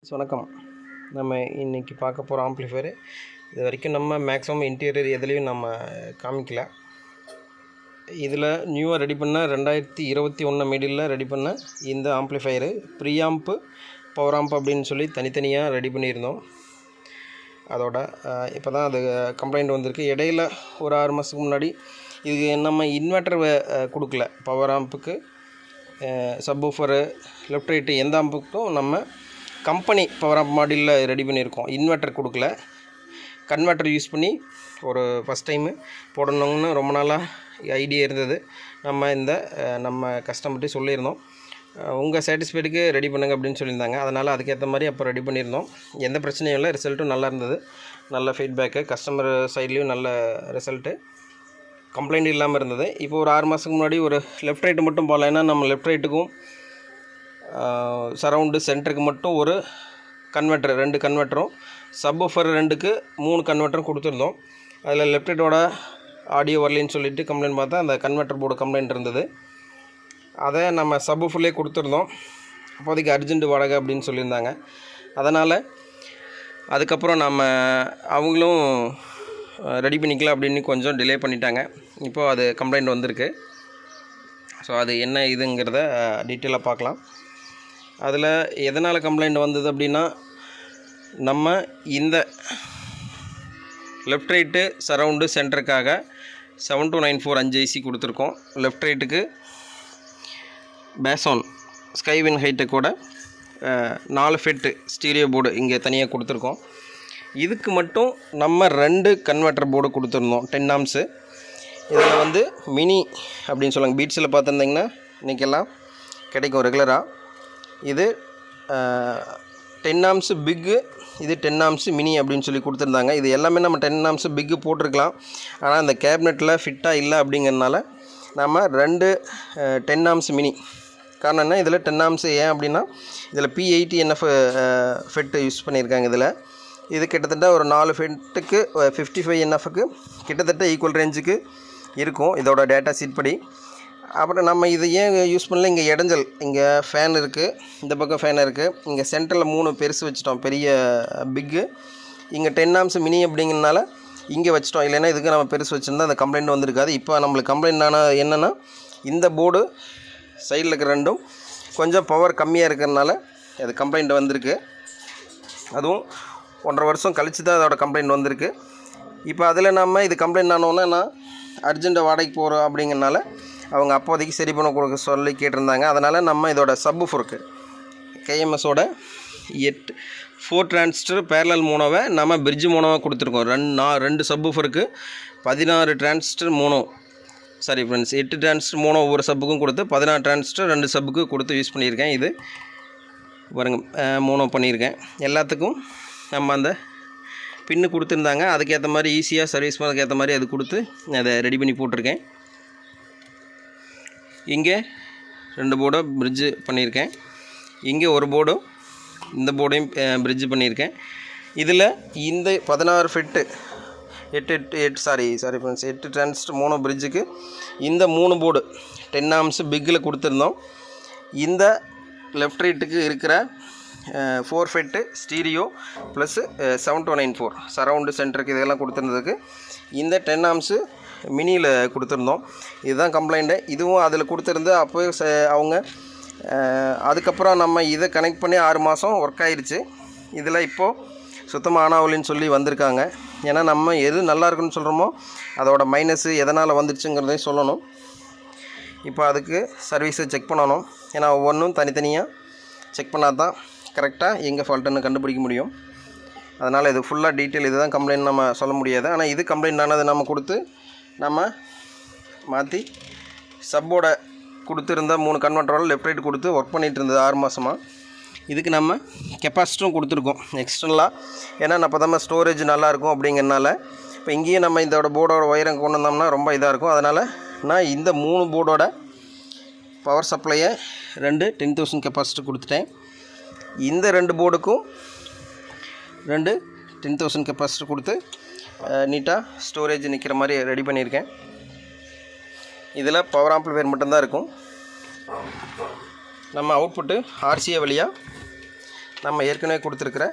வணக்கம். நம்ம இன்றைக்கி பார்க்க போகிற ஆம்ப்ளிஃபையரு இது வரைக்கும் நம்ம மேக்ஸிமம் இன்டீரியர் எதுலேயும் நம்ம காமிக்கல. இதில் நியூவாக ரெடி பண்ண 2021 மிடில் ரெடி பண்ண இந்த ஆம்ப்ளிஃபையரு ப்ரீஆம்ப்பு பவர் ஆம்ப் அப்படின்னு சொல்லி தனித்தனியாக ரெடி பண்ணியிருந்தோம். அதோட இப்போ தான் அது கம்ப்ளைண்ட் வந்திருக்கு. இடையில் ஒரு 6 மாதத்துக்கு முன்னாடி இது நம்ம இன்வெர்ட்டர் கொடுக்கல. பவர் ஆம்புக்கு சப்வூஃபரு லெஃப்ட் ரைட்டு எந்த ஆம்புக்கும் நம்ம கம்பெனி பவர் ஆம்ப் மாடலில் ரெடி பண்ணியிருக்கோம். இன்வெர்ட்டர் கொடுக்கல, கன்வெர்ட்டர் யூஸ் பண்ணி ஒரு ஃபஸ்ட் டைமு போடணும்னு ரொம்ப நாளாக ஐடியா இருந்தது. நம்ம கஸ்டமர்கிட்ட சொல்லியிருந்தோம், உங்கள் சாட்டிஸ்ஃபைடுக்கு ரெடி பண்ணுங்க அப்படின்னு சொல்லியிருந்தாங்க. அதனால் அதுக்கேற்ற மாதிரி அப்போ ரெடி பண்ணியிருந்தோம். எந்த பிரச்சனையும் இல்லை, ரிசல்ட்டும் நல்லா இருந்தது. நல்ல ஃபீட்பேக்கு, கஸ்டமர் சைட்லேயும் நல்ல ரிசல்ட்டு, கம்ப்ளைண்ட் இல்லாமல் இருந்தது. இப்போ ஒரு 6 மாதத்துக்கு முன்னாடி ஒரு லெஃப்ட் ரைட்டு மட்டும் போகல. ஏன்னா நம்ம லெஃப்ட் ரைட்டுக்கும் சரவுண்டு சென்டருக்கு மட்டும் ஒரு கன்வெர்ட்டர் 2 கன்வெர்ட்டரும் சப்வூஃபர் 2க்கு 3 கன்வெர்ட்டரும் கொடுத்துருந்தோம். அதில் லெஃப்ட் ரைட்டோட ஆடியோ வரலின்னு சொல்லிட்டு கம்ப்ளைண்ட் பார்த்தா அந்த கன்வெர்ட்டர் போர்டு கம்ப்ளைண்ட் இருந்தது. அதை நம்ம சப்வூஃபர்லேயே கொடுத்துருந்தோம். அப்போதைக்கு அர்ஜென்ட் வாடகை அப்படின்னு சொல்லியிருந்தாங்க. அதனால் அதுக்கப்புறம் அவங்களும் ரெடி பண்ணிக்கலாம் அப்படின்னு கொஞ்சம் டிலே பண்ணிட்டாங்க. இப்போது அது கம்ப்ளைண்ட் வந்திருக்கு. ஸோ அது என்ன இதுங்கிறத டீட்டெயிலாக பார்க்கலாம். அதில் எதனால் கம்ப்ளைண்ட் வந்தது அப்படின்னா, நம்ம இந்த லெஃப்ட் ரைட்டு சரவுண்டு சென்டருக்காக 72945 ஐசி கொடுத்துருக்கோம். லெஃப்ட் ரைட்டுக்கு பேஸான் ஸ்கைவின் ஹைட்டு கூட 4 ஃபெட்டு ஸ்டீரியோ போர்டு இங்கே தனியாக கொடுத்துருக்கோம். இதுக்கு மட்டும் நம்ம 2 கன்வெர்ட்டர் போர்டு கொடுத்துருந்தோம் 10 ஆம்ஸு. இதில் மினி அப்படின்னு சொல்லுவாங்க. பீட்ஸில் பார்த்துருந்திங்கன்னா இன்றைக்கெல்லாம் கிடைக்கும் ரெகுலராக. இது 10 ஆம்ஸு பிக்கு, இது 10 ஆம்ஸு மினி அப்படின்னு சொல்லி கொடுத்துருந்தாங்க. இது எல்லாமே நம்ம 10 ஆம்ஸு பிக்கு போட்டிருக்கலாம். ஆனால் அந்த கேபினெட்டில் ஃபிட்டாக இல்லை அப்படிங்கிறதுனால நம்ம 2 10 ஆம்ஸ் மினி. காரணம் என்ன, இதில் 10 ஆம்ஸு ஏன் அப்படின்னா இதில் P80 NF ஃபெட்டு யூஸ் பண்ணியிருக்காங்க. இது கிட்டத்தட்ட ஒரு 4 ஃபெட்டுக்கு 55 NFக்கு கிட்டத்தட்ட ஈக்குவல் ரேஞ்சுக்கு இருக்கும் இதோட டேட்டா சீட் படி. அப்புறம் நம்ம இது ஏன் யூஸ் பண்ணல, இங்கே இடைஞ்சல், இங்கே ஃபேன் இருக்குது, இந்த பக்கம் ஃபேன் இருக்குது, இங்கே சென்டரில் 3 பெருசு வச்சிட்டோம், பெரிய பிக்கு. இங்கே 10 ஆம்ஸ் மினி அப்படிங்கிறனால இங்கே வச்சிட்டோம். இல்லைன்னா இதுக்கு நம்ம பெருசு வச்சுருந்தா அந்த கம்ப்ளைண்ட் வந்திருக்காது. இப்போ நம்மளுக்கு கம்ப்ளைண்ட் என்னென்னா, இந்த போர்டு சைடில் இருக்கிற 2ம் கொஞ்சம் பவர் கம்மியாக இருக்கிறதுனால அது கம்ப்ளைண்ட் வந்திருக்கு. அதுவும் 1.5 வருஷம் கழித்து தான் அதோட கம்ப்ளைண்ட் வந்திருக்கு. இப்போ அதில் நம்ம இது கம்ப்ளைண்ட் ஆனோன்னா நான் அர்ஜென்ட்டாக வாடகைக்கு போகிறோம் அப்படிங்கிறனால அவங்க அப்போதைக்கு சரி பண்ண கொடுக்க சொல்லி கேட்டிருந்தாங்க. அதனால் நம்ம இதோட சப்வூஃபருக்கு KMSோட 4 டிரான்சிஸ்டர் பேரலல் மோனோவை நம்ம பிரிட்ஜ் மோனோவாக கொடுத்துருக்கோம். 2 சப்வூஃபருக்கு 16 transistor mono, sorry friends, 8 transistor mono ஒவ்வொரு சப்புக்கும் கொடுத்து 16 டிரான்சிஸ்டர் 2 சப்புக்கு கொடுத்து யூஸ் பண்ணியிருக்கேன். இது பாருங்க, மோனோ பண்ணியிருக்கேன். எல்லாத்துக்கும் நம்ம அந்த பின்னு கொடுத்துருந்தாங்க. அதுக்கேற்ற மாதிரி ஈஸியாக சர்வீஸ் பண்ணுறதுக்கு ஏற்ற மாதிரி அது கொடுத்து அதை ரெடி பண்ணி போட்டிருக்கேன். இங்கே 2 போர்டும் பிரிட்ஜு பண்ணியிருக்கேன். இங்கே ஒரு போர்டும் இந்த போர்டையும் பிரிட்ஜு பண்ணியிருக்கேன். இதில் இந்த 16 ஃபெட்டு 8 டிரான்சிஸ்டர் மோனோ பிரிட்ஜுக்கு இந்த 3 போர்டு 10 ஆம்ஸ் பிக்கில் கொடுத்துருந்தோம். இந்த லெஃப்ட் ரைட்டுக்கு இருக்கிற 4 ஃபெட்டு ஸ்டீரியோ ப்ளஸ் 72994 சரவுண்டு சென்டருக்கு இதெல்லாம் கொடுத்துருந்ததுக்கு இந்த 10 ஆம்ஸு மினியில் கொடுத்துருந்தோம். இதுதான் கம்ப்ளைண்ட்டு. இதுவும் அதில் கொடுத்துருந்து அப்போ அவங்க அதுக்கப்புறம் நம்ம இதை கனெக்ட் பண்ணி 6 மாதம் ஒர்க் ஆகிடுச்சு. இதில் இப்போது சுத்தமாக ஆனாவலின்னு சொல்லி வந்திருக்காங்க. ஏன்னா நம்ம எது நல்லா இருக்குன்னு சொல்கிறோமோ அதோட மைனஸு எதனால் வந்துடுச்சுங்கிறதையும் சொல்லணும். இப்போ அதுக்கு சர்வீஸை செக் பண்ணணும். ஏன்னா ஒவ்வொன்றும் தனித்தனியாக செக் பண்ணால் தான் கரெக்டாக எங்கே ஃபால்ட்டுன்னு கண்டுபிடிக்க முடியும். அதனால் இது ஃபுல்லாக டீட்டெயில் இதுதான் கம்ப்ளைண்ட் நம்ம சொல்ல முடியாது. ஆனால் இது கம்ப்ளைண்ட் ஆனது நம்ம கொடுத்து நம்ம மாற்றி சப்போட கொடுத்துருந்த 3 கன்வெர்ட்டரோட லெஃப்ட் ரைட் கொடுத்து ஒர்க் பண்ணிகிட்டு இருந்தது 6 மாதமாக. இதுக்கு நம்ம கெப்பாசிட்டரும் கொடுத்துருக்கோம் எக்ஸ்டர்னலாக. ஏன்னா அப்போ நம்ம ஸ்டோரேஜ் நல்லாயிருக்கும் அப்படிங்கிறனால. இப்போ இங்கேயும் நம்ம இதோட போர்டோட ஒயரம் கொண்டு வந்தோம்னா ரொம்ப இதாக இருக்கும். அதனால் நான் இந்த 3 போர்டோட பவர் சப்ளையை 2 10,000 கெப்பாசிட்டி கொடுத்துட்டேன். இந்த 2 போர்டுக்கும் 2 10,000 கெப்பாசிட்டி கொடுத்து நீட்டாக ஸ்டோரேஜ் நிற்கிற மாதிரி ரெடி பண்ணியிருக்கேன். இதில் பவர் ஆம்ப்ளிஃபையர் மட்டும்தான் இருக்கும். நம்ம அவுட்புட்டு RCA வழியாக நம்ம ஏற்கனவே கொடுத்துருக்கிற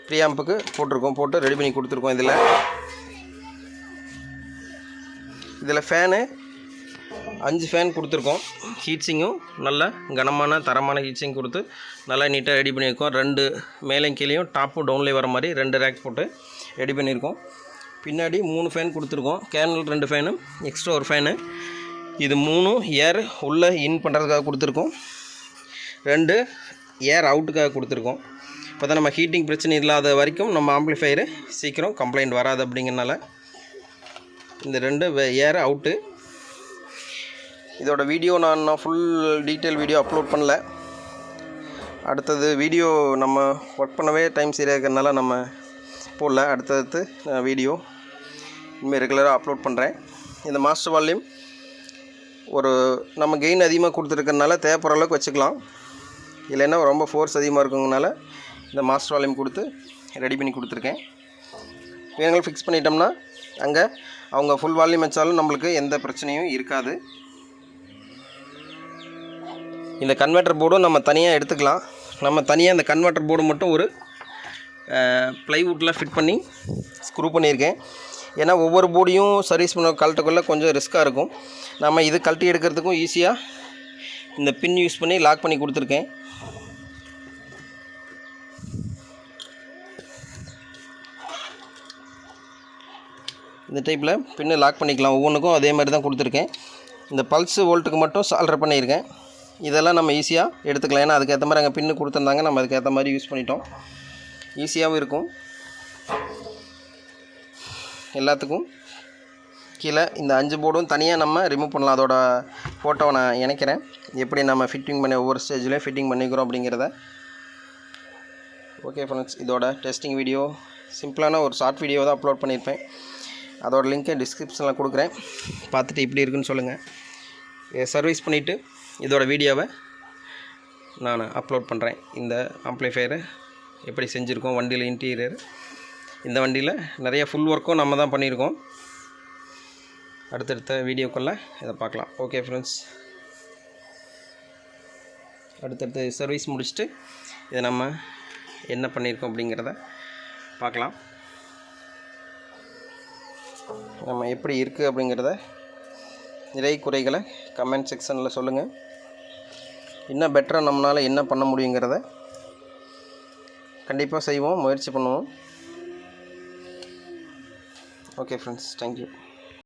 ப்ரீஆம்புக்கு போட்டு ரெடி பண்ணி கொடுத்துருக்கோம். இதில் ஃபேனு 5 ஃபேன் கொடுத்துருக்கோம். ஹீட்ஸிங்கும் நல்ல கனமான தரமான ஹீட்ஸிங் கொடுத்து நல்லா நீட்டாக ரெடி பண்ணியிருக்கோம். 2 மேலேயும் கீழேயும் டாப்பும் டவுன்லேயும் வர மாதிரி 2 ரேக் போட்டு ரெடி பண்ணியிருக்கோம். பின்னாடி 3 ஃபேன் கொடுத்துருக்கோம். கேனல் 2 ஃபேனு, எக்ஸ்ட்ரா ஒரு ஃபேனு. இது 3 ஏர் உள்ளே இன் பண்ணுறதுக்காக கொடுத்துருக்கோம், 2 ஏர் அவுட்டுக்காக கொடுத்துருக்கோம். இப்போ தான் நம்ம ஹீட்டிங் பிரச்சனை இல்லாத வரைக்கும் நம்ம ஆம்ப்ளிஃபையரு சீக்கிரம் கம்ப்ளைண்ட் வராது. அப்படிங்கிறனால இந்த 2 ஏர் அவுட்டு. இதோட வீடியோ நான் ஃபுல் டீட்டெயில் வீடியோ அப்லோட் பண்ணல. அடுத்தது வீடியோ நம்ம ஒர்க் பண்ணவே டைம் சரியாக இருக்கிறதுனால நம்ம போடல. அடுத்தடுத்து வீடியோ இனிமேல் ரெகுலராக அப்லோட் பண்ணுறேன். இந்த மாஸ்டர் வால்யூம் ஒரு நம்ம கெயின் அதிகமாக கொடுத்துருக்கறனால தேவைப்படுற அளவுக்கு வச்சுக்கலாம். இல்லைன்னா ரொம்ப ஃபோர்ஸ் அதிகமாக இருக்குங்கனால இந்த மாஸ்டர் வால்யூம் கொடுத்து ரெடி பண்ணி கொடுத்துருக்கேன். வேணுங்களும் ஃபிக்ஸ் பண்ணிட்டோம்னா அங்கே அவங்க ஃபுல் வால்யூம் வச்சாலும் நம்மளுக்கு எந்த பிரச்சனையும் இருக்காது. இந்த கன்வெர்ட்டர் போர்டும் நம்ம தனியாக எடுத்துக்கலாம். நம்ம தனியாக இந்த கன்வெர்ட்டர் போர்டு மட்டும் ஒரு ப்ளைவுட்டில் ஃபிட் பண்ணி ஸ்க்ரூ பண்ணியிருக்கேன். ஏன்னா ஒவ்வொரு போர்டையும் சர்வீஸ் பண்ண கழட்டக்குள்ளே கொஞ்சம் ரிஸ்க்காக இருக்கும். நம்ம இது கழட்டி எடுக்கிறதுக்கும் ஈஸியாக இந்த பின் யூஸ் பண்ணி லாக் பண்ணி கொடுத்துருக்கேன். இந்த டைப்பில் பின்னு லாக் பண்ணிக்கலாம். ஒவ்வொன்றுக்கும் அதே மாதிரி தான் கொடுத்துருக்கேன். இந்த பல்ஸ் வோல்ட்டுக்கு மட்டும் சால்டர் பண்ணியிருக்கேன். இதெல்லாம் நம்ம ஈஸியாக எடுத்துக்கலாம். ஏன்னா அதுக்கேற்ற மாதிரி அங்கே பின்னு கொடுத்துருந்தாங்க, நம்ம அதுக்கேற்ற மாதிரி யூஸ் பண்ணிட்டோம். ஈஸியாகவும் இருக்கும். எல்லாத்துக்கும் கீழே இந்த 5 போர்டும் தனியாக நம்ம ரிமூவ் பண்ணலாம். அதோட ஃபோட்டோவை நான் இணைக்கிறேன், எப்படி நம்ம ஃபிட்டிங் பண்ணி ஒவ்வொரு ஸ்டேஜ்லேயும் ஃபிட்டிங் பண்ணிக்கிறோம் அப்படிங்கிறத. ஓகே ஃப்ரெண்ட்ஸ், இதோட டெஸ்டிங் வீடியோ சிம்பிளான ஒரு ஷார்ட் வீடியோ தான் அப்லோட் பண்ணியிருப்பேன். அதோட லிங்க்கை டிஸ்கிரிப்ஷனில் கொடுக்குறேன். பார்த்துட்டு இப்படி இருக்குன்னு சொல்லுங்கள். சர்வீஸ் பண்ணிவிட்டு இதோட வீடியோவை நான் அப்லோட் பண்ணுறேன். இந்த ஆம்ப்ளிஃபையரை எப்படி செஞ்சுருக்கோம், வண்டியில் இன்டீரியர், இந்த வண்டியில் நிறைய ஃபுல் ஒர்க்கும் நம்ம தான் பண்ணியிருக்கோம். அடுத்தடுத்த வீடியோக்குள்ளே இதை பார்க்கலாம். ஓகே ஃப்ரெண்ட்ஸ், அடுத்தடுத்து சர்வீஸ் முடிச்சுட்டு இதை நம்ம என்ன பண்ணியிருக்கோம் அப்படிங்கிறத பார்க்கலாம். நம்ம எப்படி இருக்குது அப்படிங்கிறத நிறை குறைகளை கமெண்ட் செக்ஷனில் சொல்லுங்கள். இன்னும் பெட்டராக நம்மளால் என்ன பண்ண முடியுங்கிறத கண்டிப்பாக செய்வோம், முயற்சி பண்ணுவோம். Okay friends, thank you.